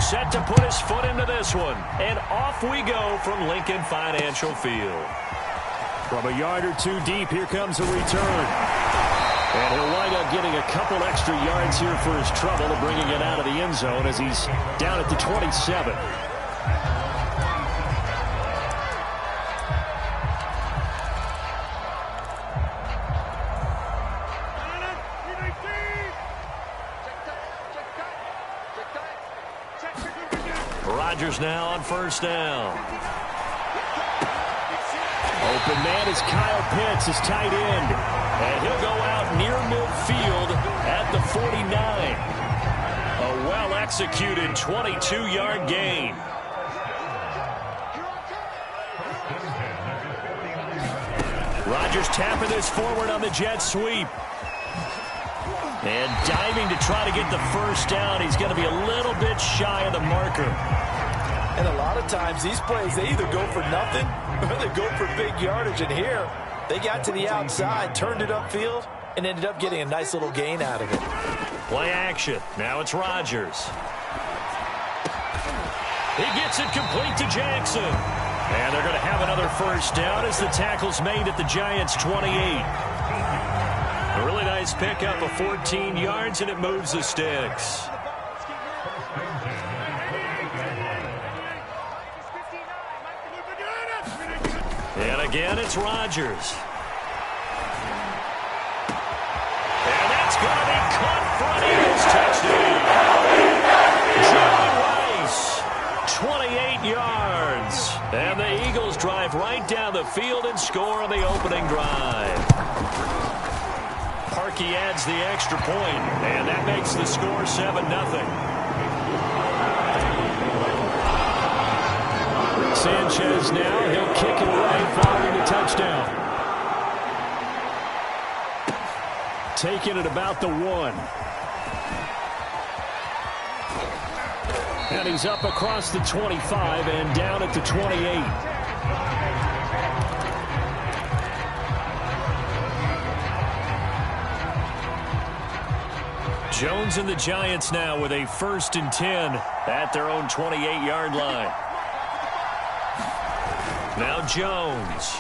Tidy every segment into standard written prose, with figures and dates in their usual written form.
set to put his foot into this one. And off we go from Lincoln Financial Field. From a yard or two deep, here comes a return. And he'll wind up getting a couple extra yards here for his trouble of bringing it out of the end zone as he's down at the 27. Rodgers now on first down. Open man is Kyle Pitts, his tight end. And he'll go out near midfield at the 49. A well-executed 22-yard gain. Rodgers tapping this forward on the jet sweep. And diving to try to get the first down. He's going to be a little bit shy of the marker. And a lot of times these plays, they either go for nothing or they go for big yardage. And here, they got to the outside, turned it upfield, and ended up getting a nice little gain out of it. Play action. Now it's Rodgers. He gets it complete to Jackson. And they're going to have another first down as the tackle's made at the Giants' 28. A really nice pickup of 14 yards, and it moves the sticks. And again, it's Rodgers. And that's going to be caught for an Eagles touchdown. Joey Rice, 28 yards. And the Eagles drive right down the field and score on the opening drive. Parkey adds the extra point, and that makes the score 7-0. Sanchez now, he'll kick it away following the touchdown. Taking it about the 1. And he's up across the 25 and down at the 28. Jones and the Giants now with a 1st and 10 at their own 28-yard line. Now Jones.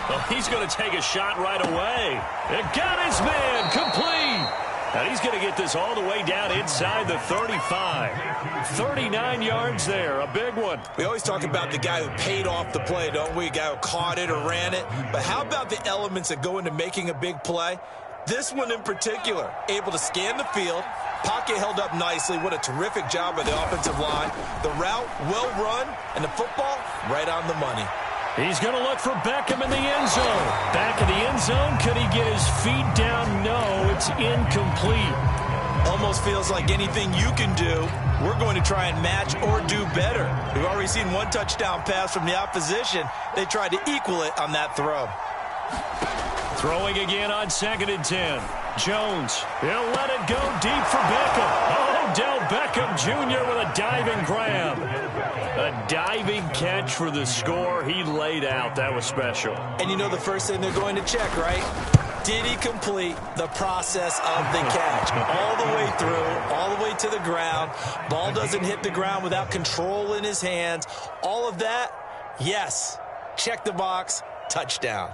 Well, he's going to take a shot right away. It got his man complete. And he's going to get this all the way down inside the 35. 39 yards there, a big one. We always talk about the guy who paid off the play, don't we? A guy who caught it or ran it. But how about the elements that go into making a big play? This one in particular, able to scan the field. Pocket held up nicely. What a terrific job by the offensive line. The route, well run, and the football, right on the money. He's going to look for Beckham in the end zone. Back in the end zone. Could he get his feet down? No, it's incomplete. Almost feels like anything you can do, we're going to try and match or do better. We've already seen one touchdown pass from the opposition. They tried to equal it on that throw. Throwing again on 2nd and 10. Jones, he'll let it go deep for Beckham. Oh, Odell Beckham Jr. with a diving grab. A diving catch for the score. He laid out. That was special. And you know the first thing they're going to check, right? Did he complete the process of the catch? All the way through, all the way to the ground. Ball doesn't hit the ground without control in his hands. All of that, yes. Check the box, touchdown.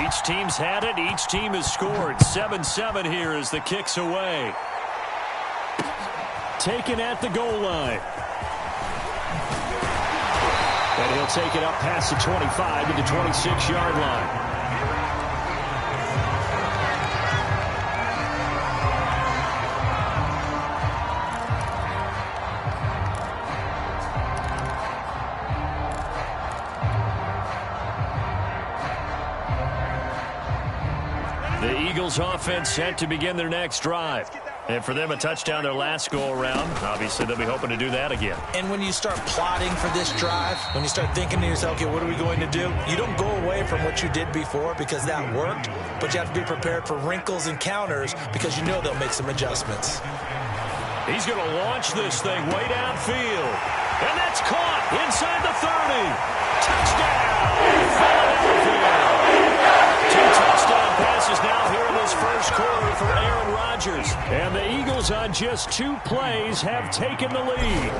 Each team's had it. Each team has scored. 7-7 here as the kick's away. Taken at the goal line. And he'll take it up past the 25 to the 26-yard line. The Eagles offense set to begin their next drive. And for them, a touchdown their last go-around. Obviously, they'll be hoping to do that again. And when you start plotting for this drive, when you start thinking to yourself, okay, what are we going to do? You don't go away from what you did before because that worked, but you have to be prepared for wrinkles and counters because you know they'll make some adjustments. He's going to launch this thing way downfield. And that's caught inside the 30. Touchdown! Philadelphia! 2 touchdown passes now here in this first quarter for Aaron Rodgers. And the Eagles on just 2 plays have taken the lead.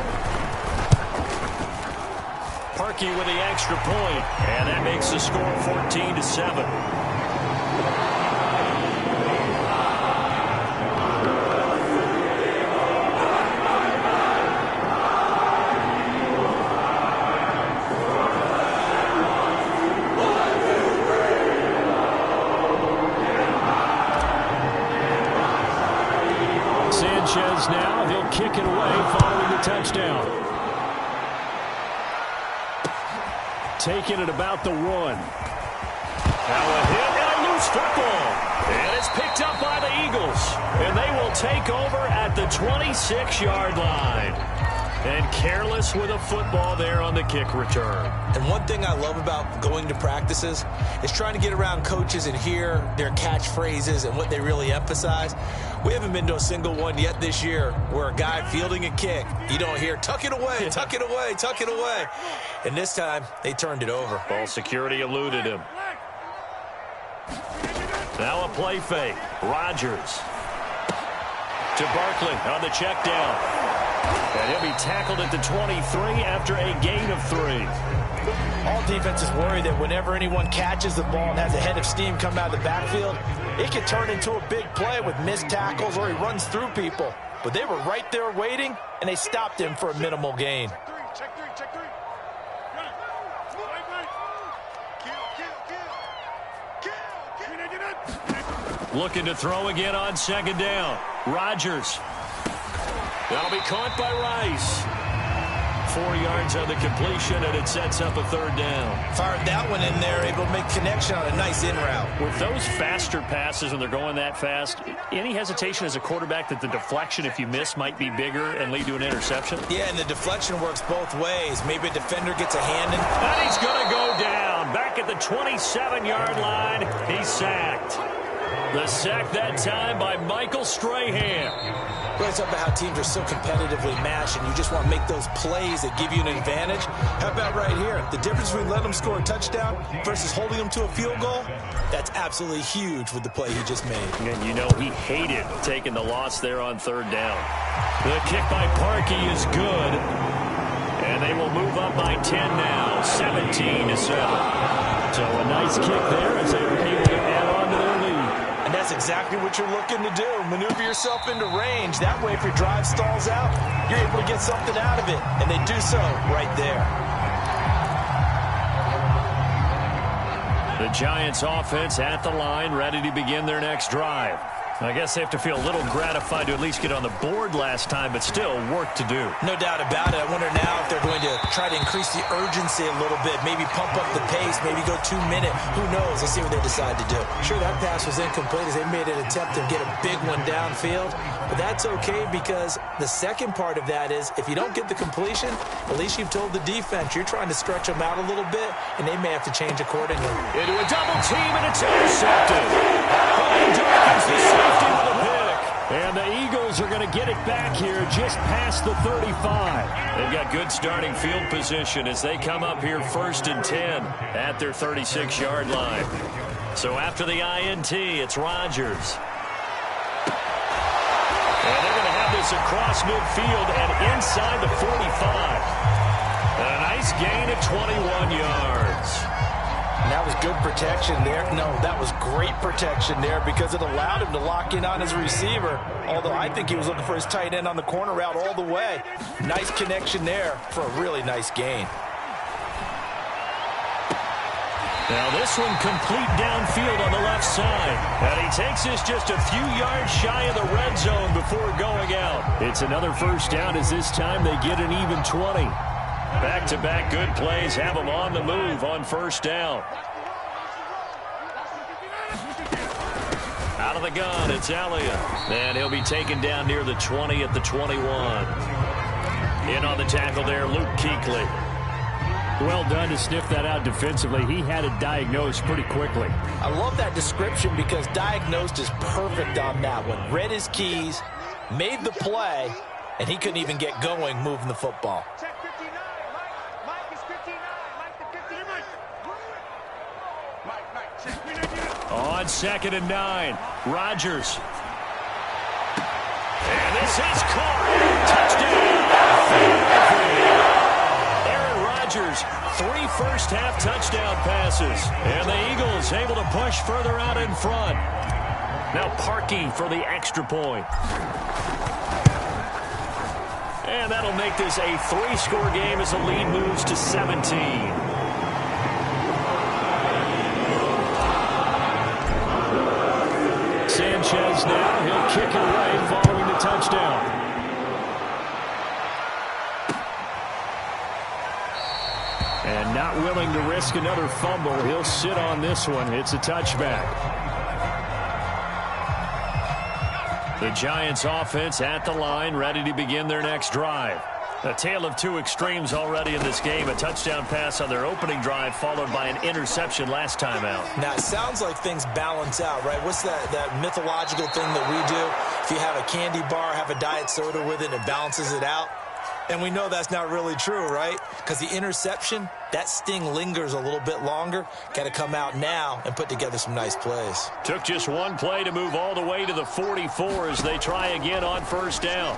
Parkey with the extra point, and that makes the score 14-7. Now he'll kick it away following the touchdown. Taking it about the 1. Now a hit and a loose football. And it's picked up by the Eagles. And they will take over at the 26-yard line. And careless with a football there on the kick return. And one thing I love about going to practices is trying to get around coaches and hear their catchphrases and what they really emphasize. We haven't been to a single one yet this year where a guy fielding a kick, you don't hear, tuck it away, tuck it away, tuck it away. And this time, they turned it over. Ball security eluded him. Now a play fake. Rodgers to Barkley on the check down. And he'll be tackled at the 23 after a gain of 3. All defenses worry that whenever anyone catches the ball and has a head of steam come out of the backfield, it can turn into a big play with missed tackles or he runs through people. But they were right there waiting, and they stopped him for a minimal gain. Looking to throw again on 2nd down. Rodgers. That'll be caught by Rice. 4 yards on the completion, and it sets up a 3rd down. Fired that one in there, able to make connection on a nice in route. With those faster passes, and they're going that fast, any hesitation as a quarterback that the deflection, if you miss, might be bigger and lead to an interception? Yeah, and the deflection works both ways. Maybe a defender gets a hand in. And he's going to go down. Back at the 27-yard line, he's sacked. The sack that time by Michael Strahan. Really talk about how teams are so competitively matched and you just want to make those plays that give you an advantage. How about right here? The difference between letting them score a touchdown versus holding them to a field goal, that's absolutely huge with the play he just made. And you know he hated taking the loss there on 3rd down. The kick by Parkey is good. And they will move up by 10 now, 17-7. So a nice kick there as they were able to add on to their lead. And that's exactly what you're looking to do. Maneuver yourself into range. That way, if your drive stalls out, you're able to get something out of it. And they do so right there. The Giants offense at the line, ready to begin their next drive. I guess they have to feel a little gratified to at least get on the board last time, but still work to do. No doubt about it. I wonder now if they're going to try to increase the urgency a little bit, maybe pump up the pace, maybe go 2-minute. Who knows? Let's see what they decide to do. Sure, that pass was incomplete as they made an attempt to get a big one downfield, but that's okay because the second part of that is if you don't get the completion, at least you've told the defense you're trying to stretch them out a little bit, and they may have to change accordingly. Into a double team, and it's intercepted. Brian Dawkins, the safety with a pick. And the Eagles are going to get it back here just past the 35. They've got good starting field position as they come up here 1st and 10 at their 36-yard line. So after the INT, it's Rodgers. And they're going to have this across midfield and inside the 45. And a nice gain of 21 yards. And that was good protection there. No, that was great protection there because it allowed him to lock in on his receiver. Although I think he was looking for his tight end on the corner route all the way. Nice connection there for a really nice gain. Now this one complete downfield on the left side. And he takes this just a few yards shy of the red zone before going out. It's another 1st down as this time they get an even 20. Back-to-back good plays have them on the move on 1st down. Out Out of the gun, it's Elliott. And he'll be taken down near the 20 at the 21. In on the tackle there, Luke Kuechly. Well done to sniff that out defensively. He had it diagnosed pretty quickly. I love that description because diagnosed is perfect on that one. Read his keys, made the play, and he couldn't even get going moving the football. Check 59. Mike is 59. Mike the 59. Mike, check. On 2nd and 9, Rodgers. And this is caught. Touchdown. Aaron Rodgers, 3 first-half touchdown passes. And the Eagles able to push further out in front. Now Parkey for the extra point. And that'll make this a 3-score game as the lead moves to 17. Sanchez now, he'll kick it away following the touchdown. And not willing to risk another fumble, he'll sit on this one. It's a touchback. The Giants offense at the line, ready to begin their next drive. A tale of two extremes already in this game. A touchdown pass on their opening drive, followed by an interception last time out. Now, it sounds like things balance out, right? What's that mythological thing that we do? If you have a candy bar, have a diet soda with it, and it balances it out. And we know that's not really true, right? Because the interception, that sting lingers a little bit longer. Got to come out now and put together some nice plays. Took just one play to move all the way to the 44 as they try again on first down.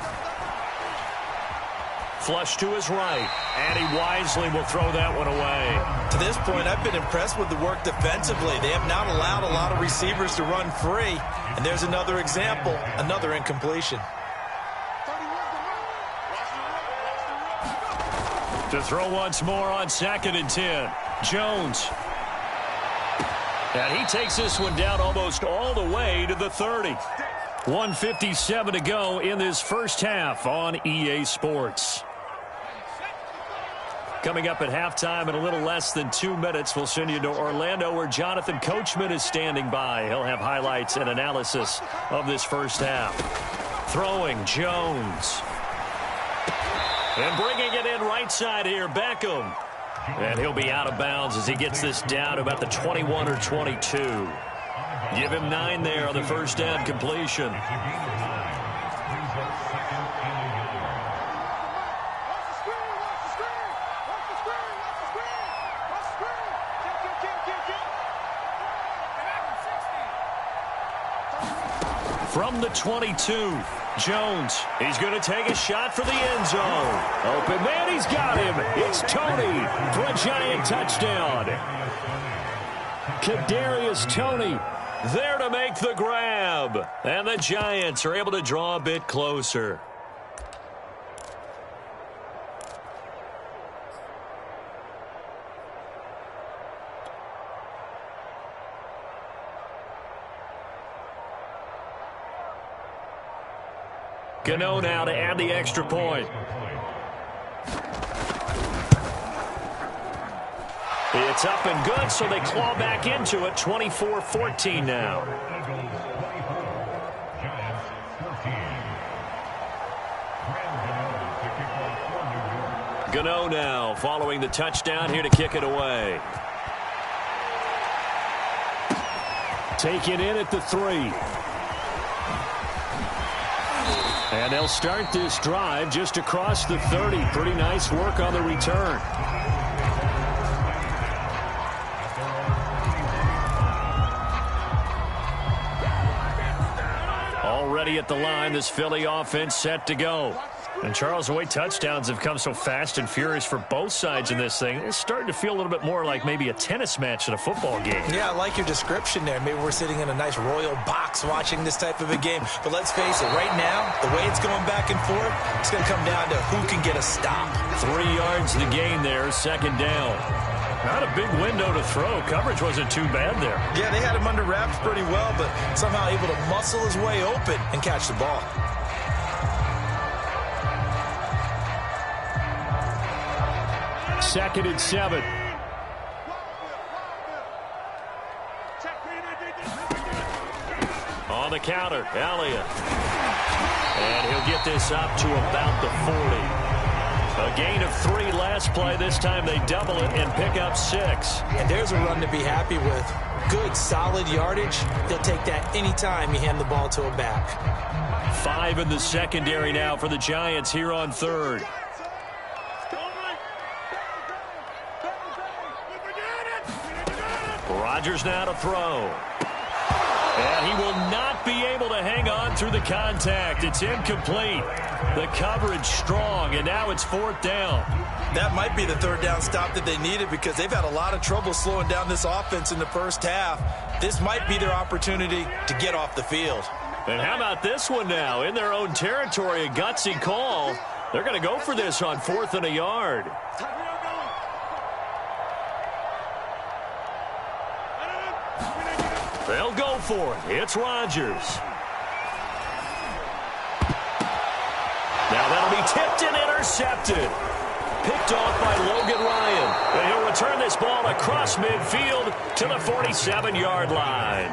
Flush to his right, and he wisely will throw that one away. To this point, I've been impressed with the work defensively. They have not allowed a lot of receivers to run free. And there's another example, another incompletion. To throw once more on 2nd and 10. Jones. And he takes this one down almost all the way to the 30. 1:57 to go in this first half on EA Sports. Coming up at halftime in a little less than 2 minutes, we'll send you to Orlando where Jonathan Coachman is standing by. He'll have highlights and analysis of this first half. Throwing Jones. And bringing it in right side here, Beckham. And he'll be out of bounds as he gets this down to about the 21 or 22. Give him 9 there on the first down completion. From the 22, Jones, he's going to take a shot for the end zone. Open man, he's got him. It's Toney for a Giant touchdown. Kadarius Toney there to make the grab. And the Giants are able to draw a bit closer. Gano now to add the extra point. It's up and good, so they claw back into it. 24-14 now. Gano now following the touchdown here to kick it away. Take it in at the 3. And they'll start this drive just across the 30. Pretty nice work on the return. Already at the line, this Philly offense set to go. And Charles, the way touchdowns have come so fast and furious for both sides in this thing, it's starting to feel a little bit more like maybe a tennis match than a football game. Yeah, I like your description there. Maybe we're sitting in a nice royal box watching this type of a game. But let's face it, right now, the way it's going back and forth, it's going to come down to who can get a stop. 3 yards to gain there, second down. Not a big window to throw. Coverage wasn't too bad there. Yeah, they had him under wraps pretty well, but somehow able to muscle his way open and catch the ball. Second and 7. On the counter, Elliott. And he'll get this up to about the 40. A gain of 3 last play. This time they double it and pick up 6. And there's a run to be happy with. Good, solid yardage. He'll take that anytime you hand the ball to a back. 5 in the secondary now for the Giants here on 3rd. Rodgers now to throw. And he will not be able to hang on through the contact. It's incomplete. The coverage strong, and now it's 4th down. That might be the 3rd down stop that they needed because they've had a lot of trouble slowing down this offense in the first half. This might be their opportunity to get off the field. And how about this one now? In their own territory, a gutsy call. They're going to go for this on 4th and a yard. They'll go for it. It's Rodgers. Now that'll be tipped and intercepted. Picked off by Logan Ryan. And he'll return this ball across midfield to the 47-yard line.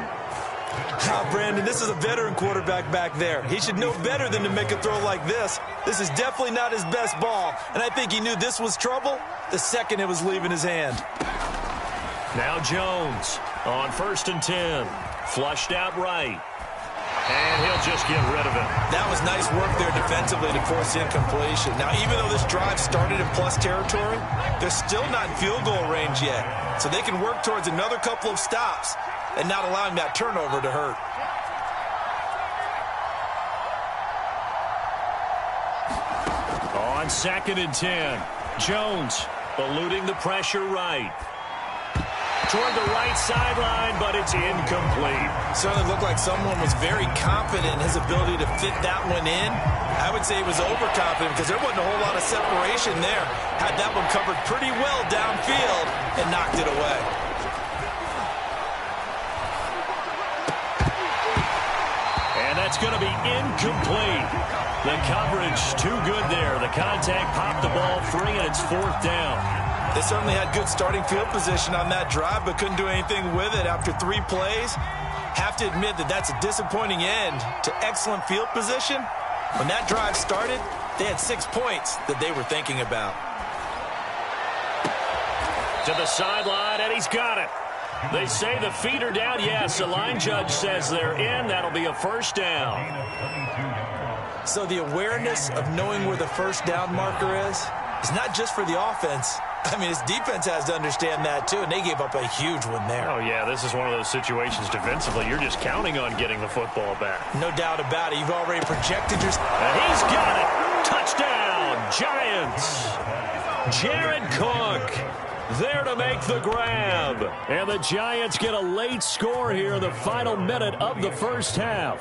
Brandon, this is a veteran quarterback back there. He should know better than to make a throw like this. This is definitely not his best ball. And I think he knew this was trouble the second it was leaving his hand. Now Jones on 1st and 10. Flushed out right. And he'll just get rid of it. That was nice work there defensively to force the incompletion. Now, even though this drive started in plus territory, they're still not in field goal range yet. So they can work towards another couple of stops and not allowing that turnover to hurt. On 2nd and 10. Jones eluding the pressure right. Toward the right sideline, but it's incomplete. Certainly looked like someone was very confident in his ability to fit that one in. I would say he was overconfident because there wasn't a whole lot of separation there. Had that one covered pretty well downfield and knocked it away. And that's going to be incomplete. The coverage too good there. The contact popped the ball free, and it's 4th down. They certainly had good starting field position on that drive, but couldn't do anything with it after 3 plays. Have to admit that that's a disappointing end to excellent field position. When that drive started, they had 6 points that they were thinking about. To the sideline, and he's got it. They say the feet are down. Yes, the line judge says they're in. That'll be a 1st down. So the awareness of knowing where the 1st down marker is not just for the offense. I mean, his defense has to understand that, too, and they gave up a huge one there. Oh, yeah, this is one of those situations defensively. You're just counting on getting the football back. No doubt about it. You've already projected your... And he's got it. Touchdown, Giants. Jared Cook there to make the grab. And the Giants get a late score here in the final minute of the first half.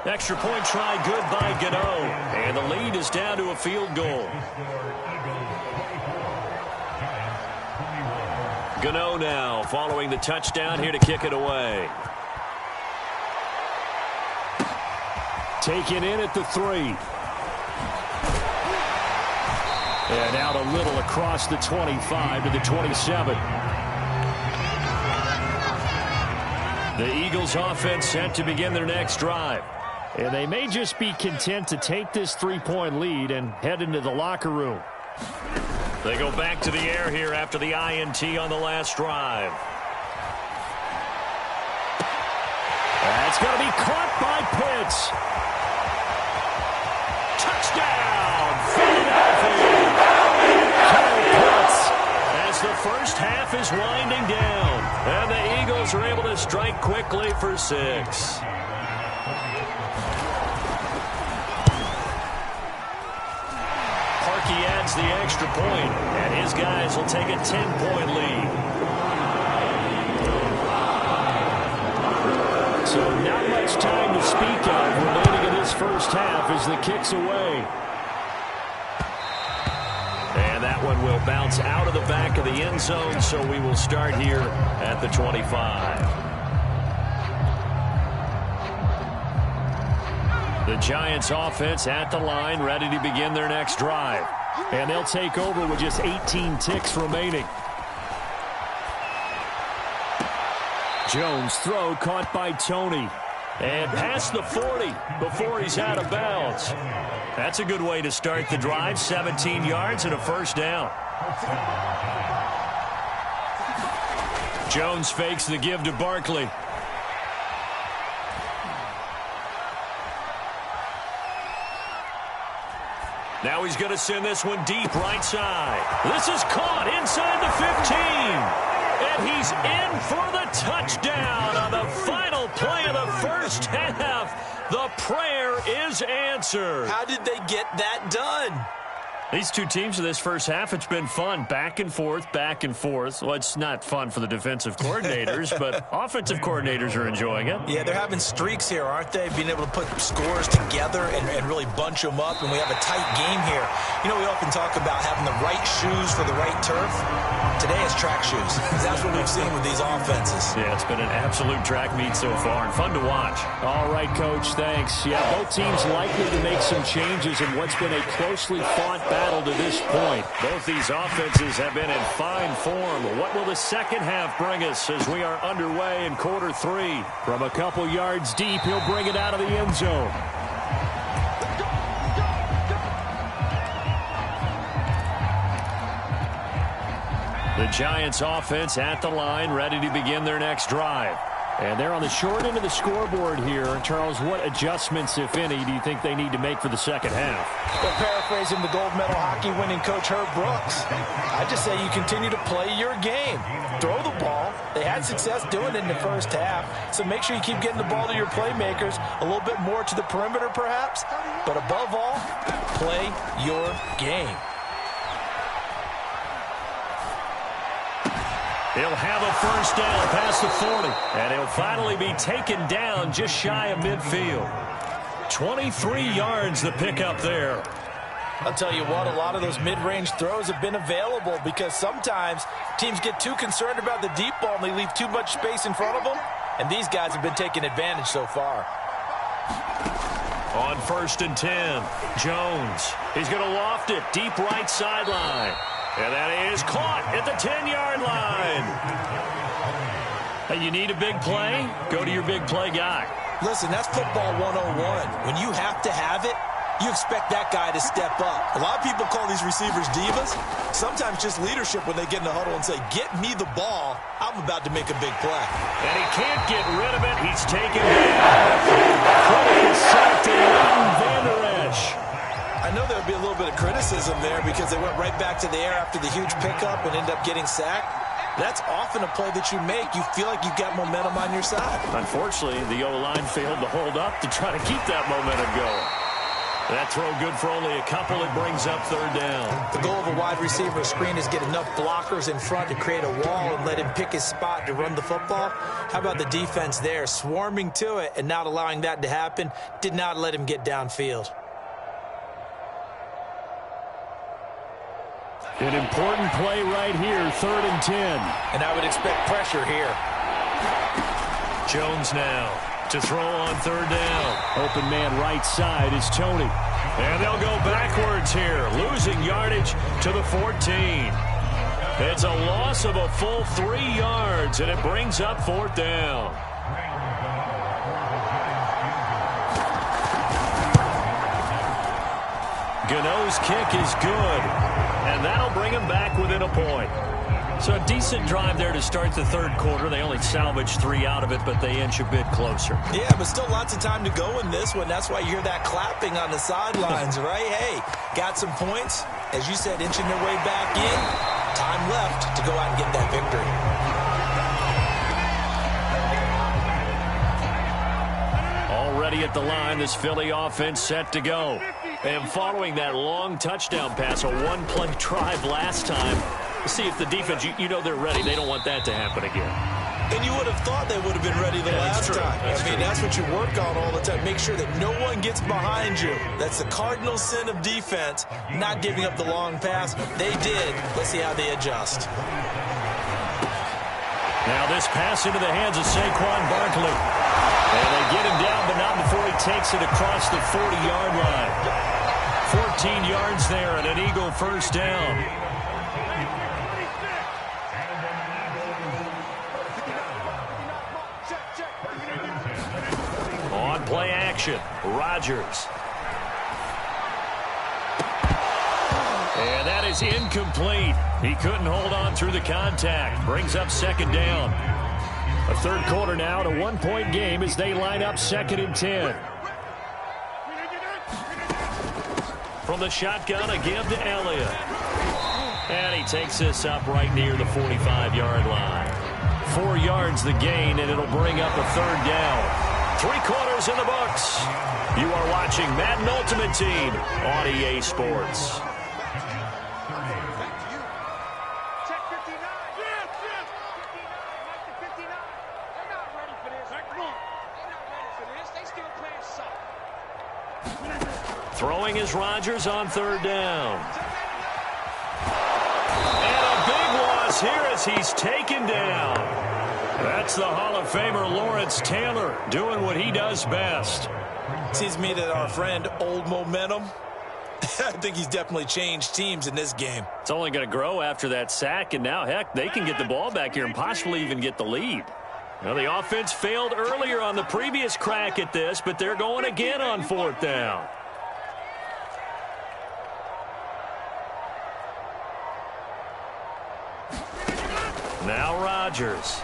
Extra point try good by Gano. And the lead is down to a field goal. Gano now following the touchdown here to kick it away. Taken in at the 3. And out a little across the 25 to the 27. The Eagles offense set to begin their next drive. And they may just be content to take this 3-point lead and head into the locker room. They go back to the air here after the INT on the last drive. That's going to be caught by Pitts. Touchdown, Philadelphia. Kyle Pitts as the first half is winding down. And the Eagles are able to strike quickly for 6. He adds the extra point, and his guys will take a 10-point lead. So not much time to speak of remaining in this first half as the kick's away. And that one will bounce out of the back of the end zone, so we will start here at the 25. The Giants offense at the line, ready to begin their next drive. And they'll take over with just 18 ticks remaining. Jones' throw caught by Tony. And past the 40 before he's out of bounds. That's a good way to start the drive. 17 yards and a first down. Jones fakes the give to Barkley. Now he's going to send this one deep right side. This is caught inside the 15. And he's in for the touchdown on the final play of the first half. The prayer is answered. How did they get that done? These two teams in this first half, it's been fun. Back and forth, back and forth. Well, it's not fun for the defensive coordinators, but offensive coordinators are enjoying it. Yeah, they're having streaks here, aren't they? Being able to put scores together and really bunch them up, and we have a tight game here. You know, we often talk about having the right shoes for the right turf. Today is track shoes. That's what we've seen with these offenses. Yeah, it's been an absolute track meet so far, and fun to watch. All right, Coach, thanks. Yeah, both teams likely to make some changes in what's been a closely fought battle to this point. Both these offenses have been in fine form. What will the second half bring us as we are underway in quarter 3? From a couple yards deep, he'll bring it out of the end zone. The Giants offense at the line, ready to begin their next drive. And they're on the short end of the scoreboard here. Charles, what adjustments, if any, do you think they need to make for the second half? Well, paraphrasing the gold medal hockey winning coach Herb Brooks, I just say you continue to play your game. Throw the ball. They had success doing it in the first half, so make sure you keep getting the ball to your playmakers, a little bit more to the perimeter perhaps, but above all, play your game. He'll have a first down past the 40, and he'll finally be taken down just shy of midfield. 23 yards the pickup there. I'll tell you what, a lot of those mid-range throws have been available because sometimes teams get too concerned about the deep ball and they leave too much space in front of them, and these guys have been taking advantage so far. On 1st and 10, Jones. He's going to loft it deep right sideline. And that is caught at the 10-yard line. Hey, you need a big play? Go to your big play guy. Listen, that's football 101. When you have to have it, you expect that guy to step up. A lot of people call these receivers divas. Sometimes just leadership when they get in the huddle and say, get me the ball. I'm about to make a big play. And he can't get rid of it. He's taken down. Sacked Van Der Esch. I know there'll be a little bit of criticism there because they went right back to the air after the huge pickup and ended up getting sacked. That's often a play that you make. You feel like you've got momentum on your side. Unfortunately, the O-line failed to hold up to try to keep that momentum going. That throw good for only a couple. It brings up 3rd down. The goal of a wide receiver screen is get enough blockers in front to create a wall and let him pick his spot to run the football. How about the defense there? Swarming to it and not allowing that to happen. Did not let him get downfield. An important play right here, 3rd and 10. And I would expect pressure here. Jones now to throw on 3rd down. Open man right side is Tony. And they'll go backwards here, losing yardage to the 14. It's a loss of a full 3 yards, and it brings up 4th down. Gano's kick is good, and that'll bring him back within a point. So a decent drive there to start the 3rd quarter. They only salvaged 3 out of it, but they inch a bit closer. Yeah, but still lots of time to go in this one. That's why you hear that clapping on the sidelines, right? Hey, got some points. As you said, inching their way back in. Time left to go out and get that victory. Already at the line, this Philly offense set to go. And following that long touchdown pass, a one-play drive last time, see if the defense, you know they're ready. They don't want that to happen again. And you would have thought they would have been ready the last time. That's what you work on all the time. Make sure that no one gets behind you. That's the cardinal sin of defense, not giving up the long pass. They did. Let's see how they adjust. Now this pass into the hands of Saquon Barkley. And they get him down, but not before he takes it across the 40-yard line. 14 yards there and an Eagle first down. action. Rodgers. And that is incomplete. He couldn't hold on through the contact. Brings up second down. A third quarter now, and a one-point game as they line up 2nd and 10. From the shotgun, a give to Elliott. And he takes this up right near the 45-yard line. 4 yards the gain, and it'll bring up a third down. 3 quarters in the books. You are watching Madden Ultimate Team on EA Sports. Check 59. Yes, yes. 59. Mike to 59. They're not ready for this. Come on. They're not ready for this. They still playing soft. Throwing is Rodgers on third down. And a big loss here as he's taken down. That's the Hall of Famer Lawrence Taylor doing what he does best. Seems to me that our friend Old Momentum, I think he's definitely changed teams in this game. It's only going to grow after that sack, and now, heck, they can get the ball back here and possibly even get the lead. Now, the offense failed earlier on the previous crack at this, but they're going again on 4th down. Now Rodgers.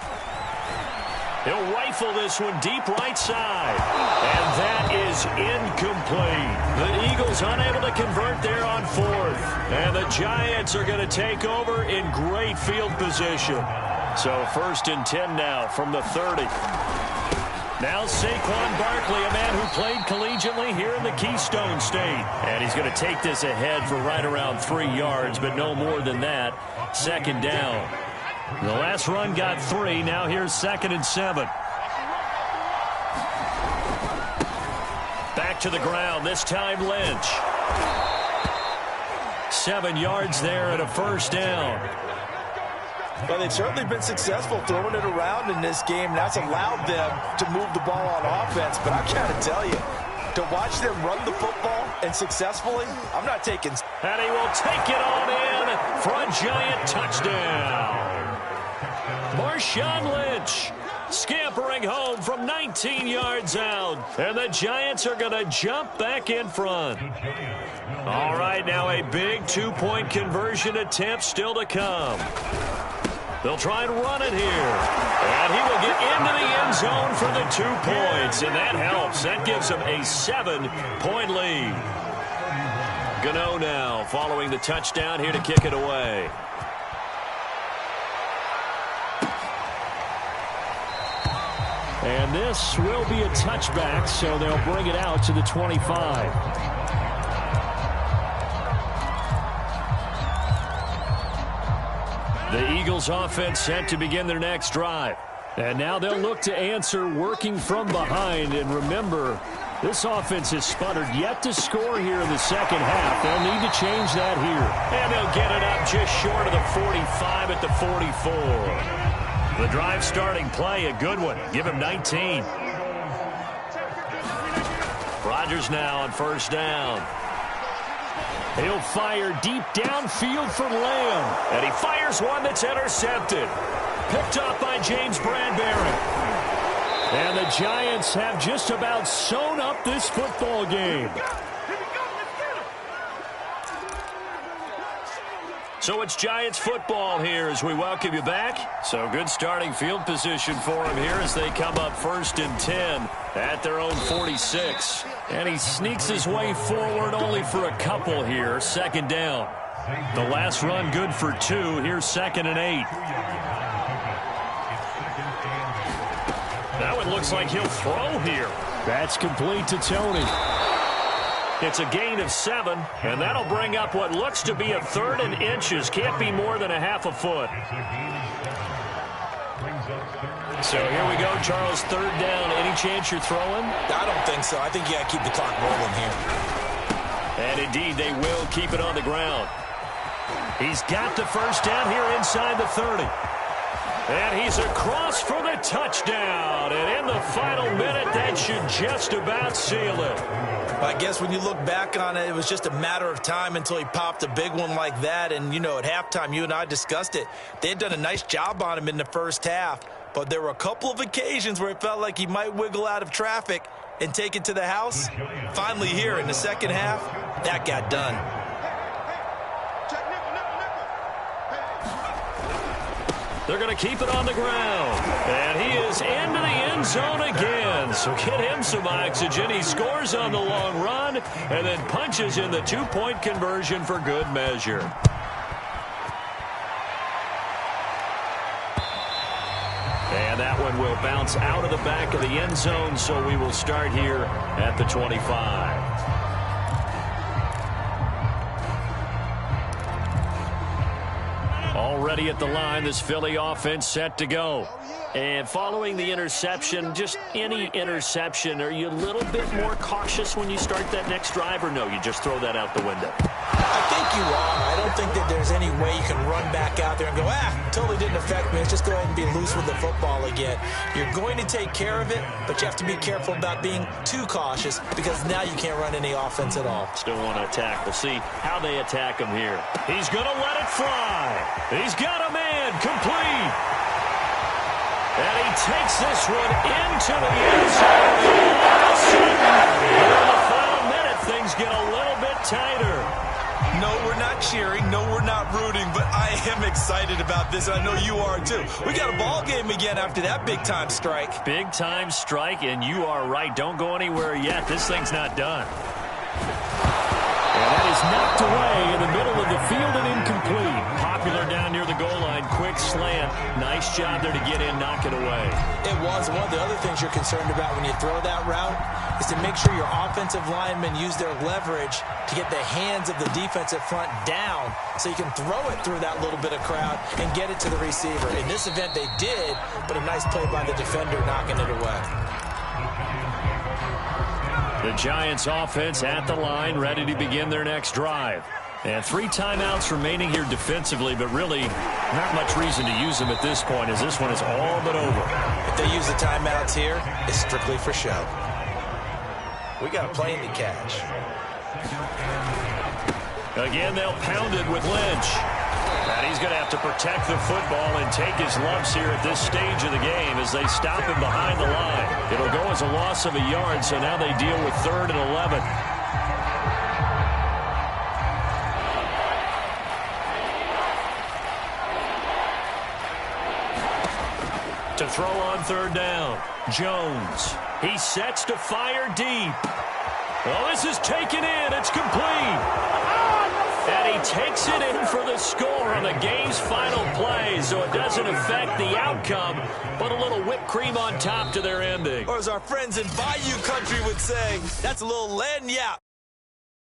He'll rifle this one deep right side. And that is incomplete. The Eagles unable to convert there on 4th. And the Giants are going to take over in great field position. So 1st and 10 now from the 30. Now Saquon Barkley, a man who played collegiately here in the Keystone State. And he's going to take this ahead for right around 3 yards, but no more than that. 2nd down. The last run got 3. Now here's 2nd and 7. Back to the ground. This time Lynch. 7 yards there and a 1st down. Well, they've certainly been successful throwing it around in this game. That's allowed them to move the ball on offense. But I've got to tell you, to watch them run the football and successfully, I'm not taking. And he will take it on in for a Giant touchdown. Marshawn Lynch scampering home from 19 yards out. And the Giants are going to jump back in front. All right, now a big 2-point conversion attempt still to come. They'll try and run it here. And he will get into the end zone for the 2 points. And that helps. That gives them a 7-point lead. Gano now following the touchdown here to kick it away. And this will be a touchback, so they'll bring it out to the 25. The Eagles offense set to begin their next drive. And now they'll look to answer working from behind. And remember, this offense has sputtered yet to score here in the second half. They'll need to change that here. And they'll get it up just short of the 45 at the 44. The drive starting play, a good one. Give him 19. Rodgers now on 1st down. He'll fire deep downfield for Lamb. And he fires one that's intercepted. Picked up by James Bradbury. And the Giants have just about sewn up this football game. So it's Giants football here as we welcome you back. So good starting field position for him here as they come up 1st and 10 at their own 46. And he sneaks his way forward only for a couple here. 2nd down. The last run good for 2. Here's 2nd and 8. Now it looks like he'll throw here. That's complete to Tony. It's a gain of 7, and that'll bring up what looks to be a 3rd and inches. Can't be more than a half a foot. So here we go, Charles, 3rd down. Any chance you're throwing? I don't think so. I think you got to keep the clock rolling here. And indeed, they will keep it on the ground. He's got the 1st down here inside the 30. And he's across for the touchdown. And in the final minute, that should just about seal it. I guess when you look back on it, it was just a matter of time until he popped a big one like that. And, you know, at halftime, you and I discussed it. They had done a nice job on him in the first half. But there were a couple of occasions where it felt like he might wiggle out of traffic. and take it to the house? Finally here in the second half, that got done. They're going to keep it on the ground. And he is into the end zone again. So get him some oxygen. He scores on the long run and then punches in the two-point conversion for good measure. And that one will bounce out of the back of the end zone, so we will start here at the 25. Already at the line, this Philly offense set to go. And following the interception, just any interception, are you a little bit more cautious when you start that next drive, or no, you just throw that out the window? I think you are. I don't think that there's any way you can run back out there and go, totally didn't affect me. Let's just go ahead and be loose with the football again. You're going to take care of it, but you have to be careful about being too cautious because now you can't run any offense at all. Still want to attack. We'll see how they attack him here. He's going to let it fly. He's got a man complete. And he takes this one into the end zone. All of a sudden, in the final minute, things get a little bit tighter. No, we're not cheering. No, we're not rooting. But I am excited about this, and I know you are too. We got a ball game again after that big-time strike. Big-time strike, and you are right. Don't go anywhere yet. This thing's not done. And that is knocked away in the middle of the field and incomplete. Popular down near the goal line. Quick slant. Nice job there to get in, knock it away. It was. One of the other things you're concerned about when you throw that route is to make sure your offensive linemen use their leverage to get the hands of the defensive front down so you can throw it through that little bit of crowd and get it to the receiver. In this event, they did, but a nice play by the defender knocking it away. The Giants offense at the line, ready to begin their next drive. And 3 timeouts remaining here defensively, but really not much reason to use them at this point as this one is all but over. If they use the timeouts here, it's strictly for show. We got a plane to catch. Again, they'll pound it with Lynch. And he's going to have to protect the football and take his lumps here at this stage of the game as they stop him behind the line. It'll go as a loss of a yard, so now they deal with 3rd and 11. To throw on 3rd down, Jones. He sets to fire deep. Well, this is taken in. It's complete. And he takes it in for the score on the game's final play, so it doesn't affect the outcome, but a little whipped cream on top to their ending. Or as our friends in Bayou Country would say, that's a little lagniappe.